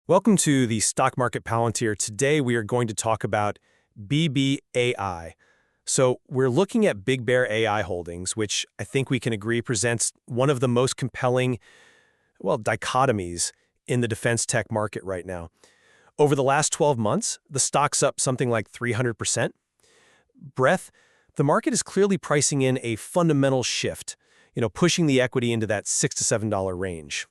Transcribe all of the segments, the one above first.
Welcome to the Stock Market Palantir. Today we are going to talk about BBAI. So we're looking at BigBear.ai holdings, which I think we can agree presents one of the most compelling, dichotomies in the defense tech market right now. Over the last 12 months, the stock's up something like 300%. The market is clearly pricing in a fundamental shift, pushing the equity into that $6 to $7 range.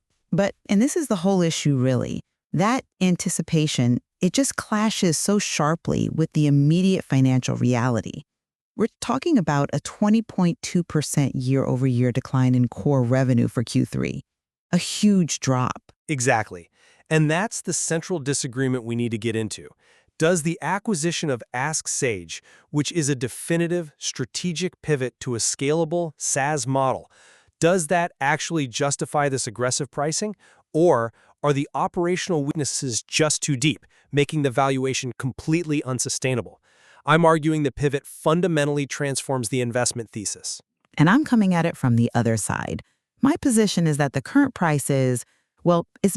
And this is the whole issue, really. That anticipation, it just clashes so sharply with the immediate financial reality. We're talking about a 20.2% year-over-year decline in core revenue for Q3. A huge drop. Exactly. And that's the central disagreement we need to get into. Does the acquisition of Ask Sage, which is a definitive strategic pivot to a scalable SaaS model, does that actually justify this aggressive pricing? Or are the operational weaknesses just too deep, making the valuation completely unsustainable? I'm arguing the pivot fundamentally transforms the investment thesis. And I'm coming at it from the other side. My position is that the current price is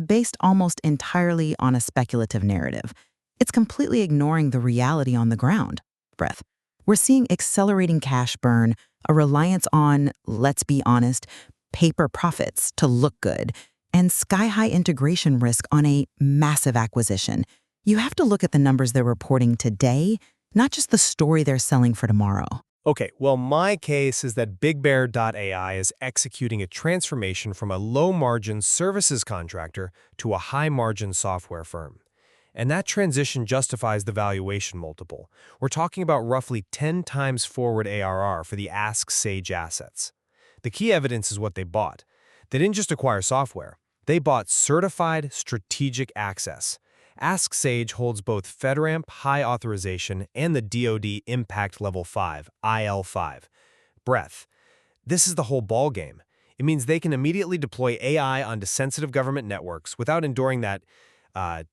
based almost entirely on a speculative narrative. It's completely ignoring the reality on the ground. We're seeing accelerating cash burn, a reliance on, let's be honest, paper profits to look good, and sky-high integration risk on a massive acquisition. You have to look at the numbers they're reporting today, not just the story they're selling for tomorrow. Okay, well, my case is that BigBear.ai is executing a transformation from a low-margin services contractor to a high-margin software firm. And that transition justifies the valuation multiple. We're talking about roughly 10 times forward ARR for the Ask Sage assets. The key evidence is what they bought. They didn't just acquire software. They bought certified strategic access. Ask Sage holds both FedRAMP high authorization and the DoD Impact Level 5, IL5. This is the whole ballgame. It means they can immediately deploy AI onto sensitive government networks without enduring that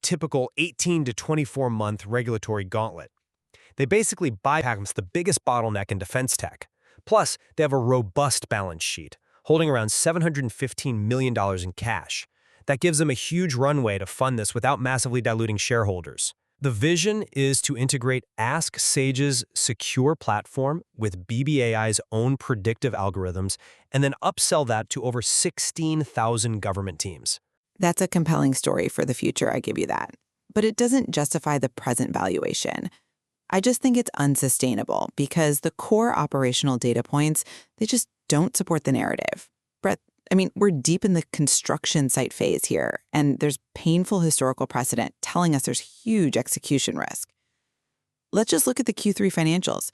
typical 18 to 24-month regulatory gauntlet. They basically bypass the biggest bottleneck in defense tech. Plus, they have a robust balance sheet, holding around $715 million in cash. That gives them a huge runway to fund this without massively diluting shareholders. The vision is to integrate Ask Sage's secure platform with BBAI's own predictive algorithms and then upsell that to over 16,000 government teams. That's a compelling story for the future, I give you that. But it doesn't justify the present valuation. I just think it's unsustainable because the core operational data points, they just don't support the narrative. We're deep in the construction site phase here, and there's painful historical precedent telling us there's huge execution risk. Let's just look at the Q3 financials.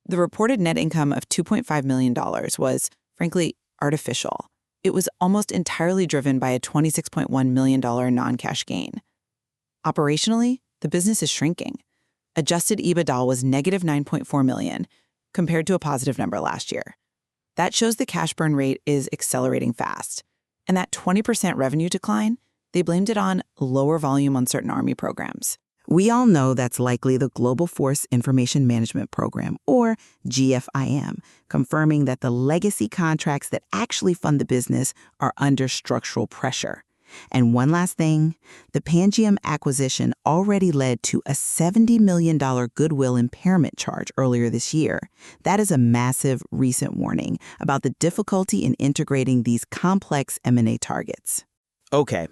The reported net income of $2.5 million was, frankly, artificial. It was almost entirely driven by a $26.1 million non-cash gain. Operationally, the business is shrinking. Adjusted EBITDA was negative $9.4 million, compared to a positive number last year. That shows the cash burn rate is accelerating fast. And that 20% revenue decline, they blamed it on lower volume on certain Army programs. We all know that's likely the Global Force Information Management Program, or GFIM, confirming that the legacy contracts that actually fund the business are under structural pressure. And one last thing, the Pangiam acquisition already led to a $70 million goodwill impairment charge earlier this year. That is a massive recent warning about the difficulty in integrating these complex M&A targets. Okay,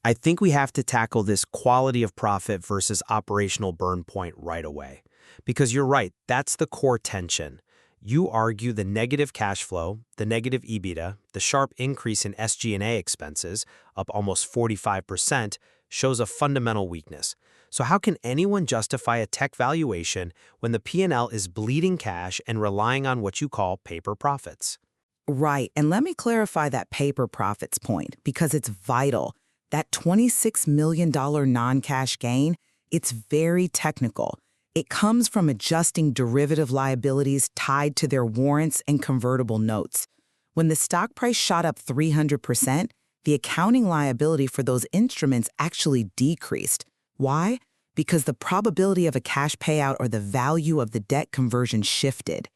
I think we have to tackle this quality of profit versus operational burn point right away. Because you're right, that's the core tension. You argue the negative cash flow, the negative EBITDA, the sharp increase in SG&A expenses, up almost 45%, shows a fundamental weakness. So how can anyone justify a tech valuation when the P&L is bleeding cash and relying on what you call paper profits? Right, and let me clarify that paper profits point, because it's vital. That $26 million non-cash gain, it's very technical. It comes from adjusting derivative liabilities tied to their warrants and convertible notes. When the stock price shot up 300%, the accounting liability for those instruments actually decreased. Why? Because the probability of a cash payout or the value of the debt conversion shifted.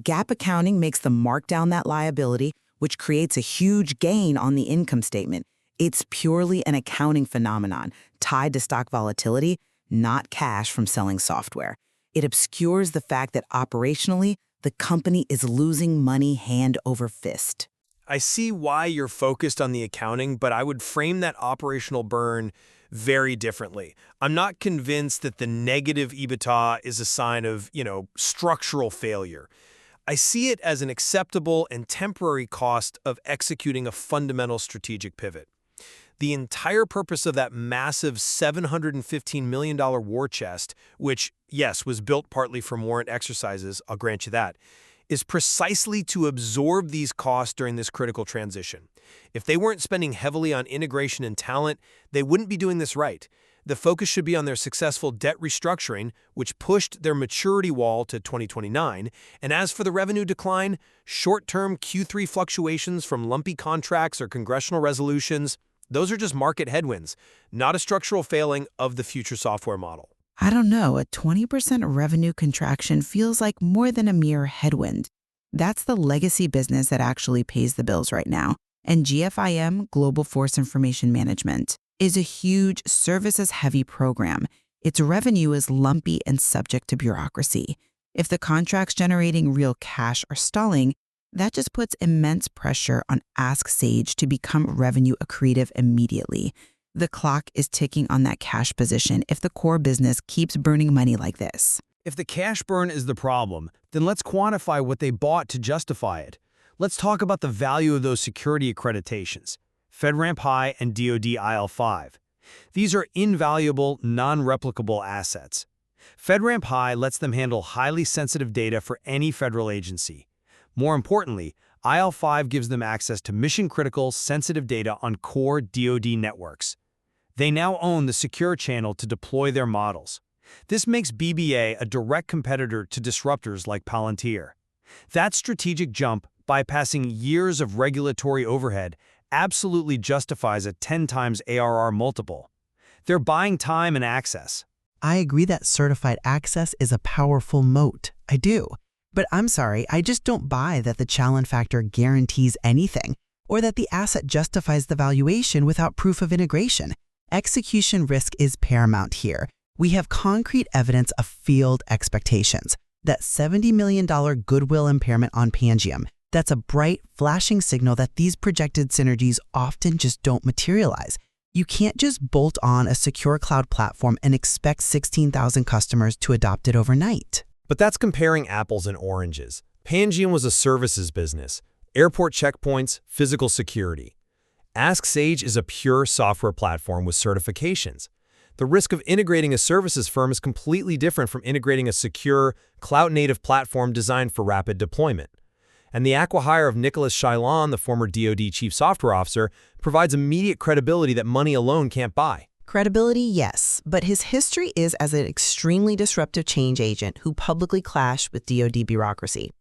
GAAP accounting makes them mark down that liability, which creates a huge gain on the income statement. It's purely an accounting phenomenon tied to stock volatility, not cash from selling software. It obscures the fact that operationally, the company is losing money hand over fist. I see why you're focused on the accounting, but I would frame that operational burn very differently. I'm not convinced that the negative EBITDA is a sign of, structural failure. I see it as an acceptable and temporary cost of executing a fundamental strategic pivot. The entire purpose of that massive $715 million war chest, which, yes, was built partly from warrant exercises, I'll grant you that, is precisely to absorb these costs during this critical transition. If they weren't spending heavily on integration and talent, they wouldn't be doing this right. The focus should be on their successful debt restructuring, which pushed their maturity wall to 2029. And as for the revenue decline, short-term Q3 fluctuations from lumpy contracts or congressional resolutions, those are just market headwinds, not a structural failing of the future software model. I don't know, a 20% revenue contraction feels like more than a mere headwind. That's the legacy business that actually pays the bills right now. And GFIM, Global Force Information Management, is a huge services-heavy program. Its revenue is lumpy and subject to bureaucracy. If the contracts generating real cash are stalling, that just puts immense pressure on Ask Sage to become revenue accretive immediately. The clock is ticking on that cash position if the core business keeps burning money like this. If the cash burn is the problem, then let's quantify what they bought to justify it. Let's talk about the value of those security accreditations, FedRAMP High and DoD IL5. These are invaluable, non-replicable assets. FedRAMP High lets them handle highly sensitive data for any federal agency. More importantly, IL5 gives them access to mission-critical, sensitive data on core DoD networks. They now own the secure channel to deploy their models. This makes BBA a direct competitor to disruptors like Palantir. That strategic jump, bypassing years of regulatory overhead, absolutely justifies a 10 times ARR multiple. They're buying time and access. I agree that certified access is a powerful moat. I do. But I'm sorry, I just don't buy that the challenge factor guarantees anything, or that the asset justifies the valuation without proof of integration. Execution risk is paramount here. We have concrete evidence of field expectations. That $70 million goodwill impairment on Pangiam, that's a bright, flashing signal that these projected synergies often just don't materialize. You can't just bolt on a secure cloud platform and expect 16,000 customers to adopt it overnight. But that's comparing apples and oranges. Pangiam was a services business, airport checkpoints, physical security. Ask Sage is a pure software platform with certifications. The risk of integrating a services firm is completely different from integrating a secure, cloud-native platform designed for rapid deployment. And the acqui-hire of Nicholas Shylon, the former DoD Chief Software Officer, provides immediate credibility that money alone can't buy. Credibility, yes, but his history is as an extremely disruptive change agent who publicly clashed with DoD bureaucracy.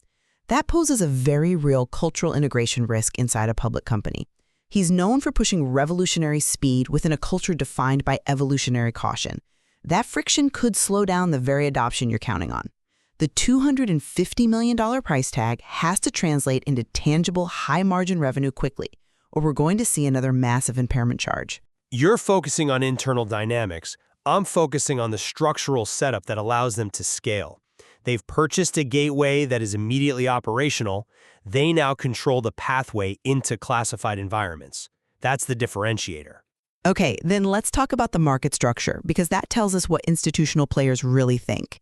That poses a very real cultural integration risk inside a public company. He's known for pushing revolutionary speed within a culture defined by evolutionary caution. That friction could slow down the very adoption you're counting on. The $250 million price tag has to translate into tangible, high-margin revenue quickly, or we're going to see another massive impairment charge. You're focusing on internal dynamics. I'm focusing on the structural setup that allows them to scale. They've purchased a gateway that is immediately operational. They now control the pathway into classified environments. That's the differentiator. Okay, then let's talk about the market structure, because that tells us what institutional players really think.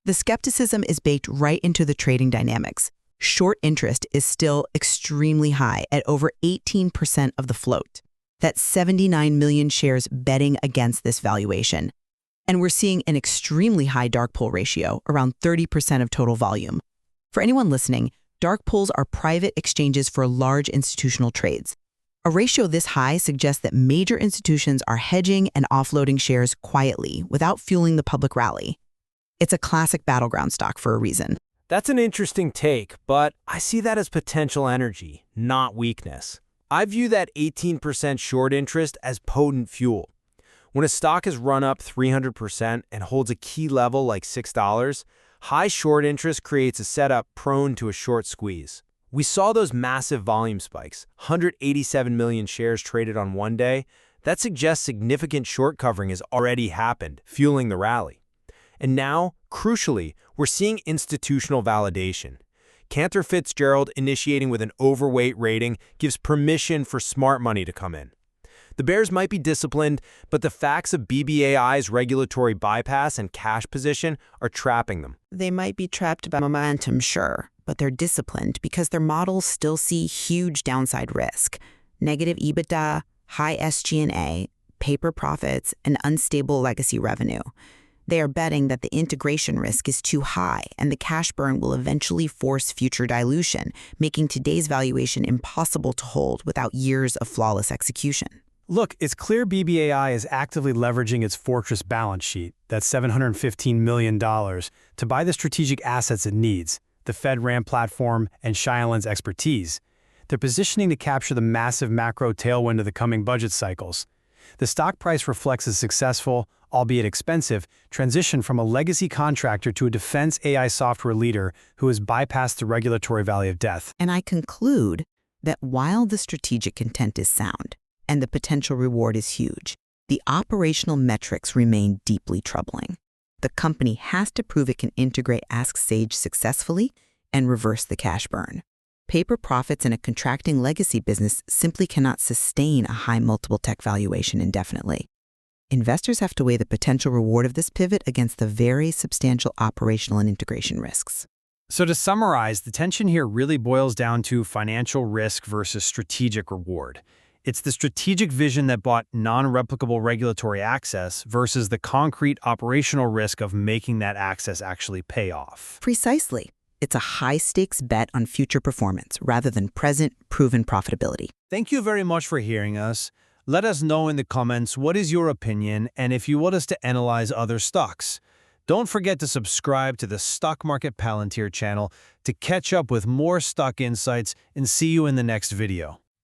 The skepticism is baked right into the trading dynamics. Short interest is still extremely high at over 18% of the float. That's 79 million shares betting against this valuation. And we're seeing an extremely high dark pool ratio, around 30% of total volume. For anyone listening, dark pools are private exchanges for large institutional trades. A ratio this high suggests that major institutions are hedging and offloading shares quietly without fueling the public rally. It's a classic battleground stock for a reason. That's an interesting take, but I see that as potential energy, not weakness. I view that 18% short interest as potent fuel. When a stock has run up 300% and holds a key level like $6, high short interest creates a setup prone to a short squeeze. We saw those massive volume spikes, 187 million shares traded on one day. That suggests significant short covering has already happened, fueling the rally. And now, crucially, we're seeing institutional validation. Cantor Fitzgerald initiating with an overweight rating gives permission for smart money to come in. The bears might be disciplined, but the facts of BBAI's regulatory bypass and cash position are trapping them. They might be trapped by momentum, sure, but they're disciplined because their models still see huge downside risk. Negative EBITDA, high SG&A, paper profits, and unstable legacy revenue. They are betting that the integration risk is too high and the cash burn will eventually force future dilution, making today's valuation impossible to hold without years of flawless execution. Look, it's clear BBAI is actively leveraging its fortress balance sheet, that's $715 million, to buy the strategic assets it needs, the FedRAMP platform and Shailen's expertise. They're positioning to capture the massive macro tailwind of the coming budget cycles. The stock price reflects a successful, albeit expensive, transition from a legacy contractor to a defense AI software leader who has bypassed the regulatory valley of death. And I conclude that while the strategic intent is sound and the potential reward is huge, the operational metrics remain deeply troubling. The company has to prove it can integrate Ask Sage successfully and reverse the cash burn. Paper profits in a contracting legacy business simply cannot sustain a high multiple tech valuation indefinitely. Investors have to weigh the potential reward of this pivot against the very substantial operational and integration risks. So to summarize, the tension here really boils down to financial risk versus strategic reward. It's the strategic vision that bought non-replicable regulatory access versus the concrete operational risk of making that access actually pay off. Precisely. It's a high-stakes bet on future performance rather than present, proven profitability. Thank you very much for hearing us. Let us know in the comments what is your opinion and if you want us to analyze other stocks. Don't forget to subscribe to the Stock Market Palantir channel to catch up with more stock insights and see you in the next video.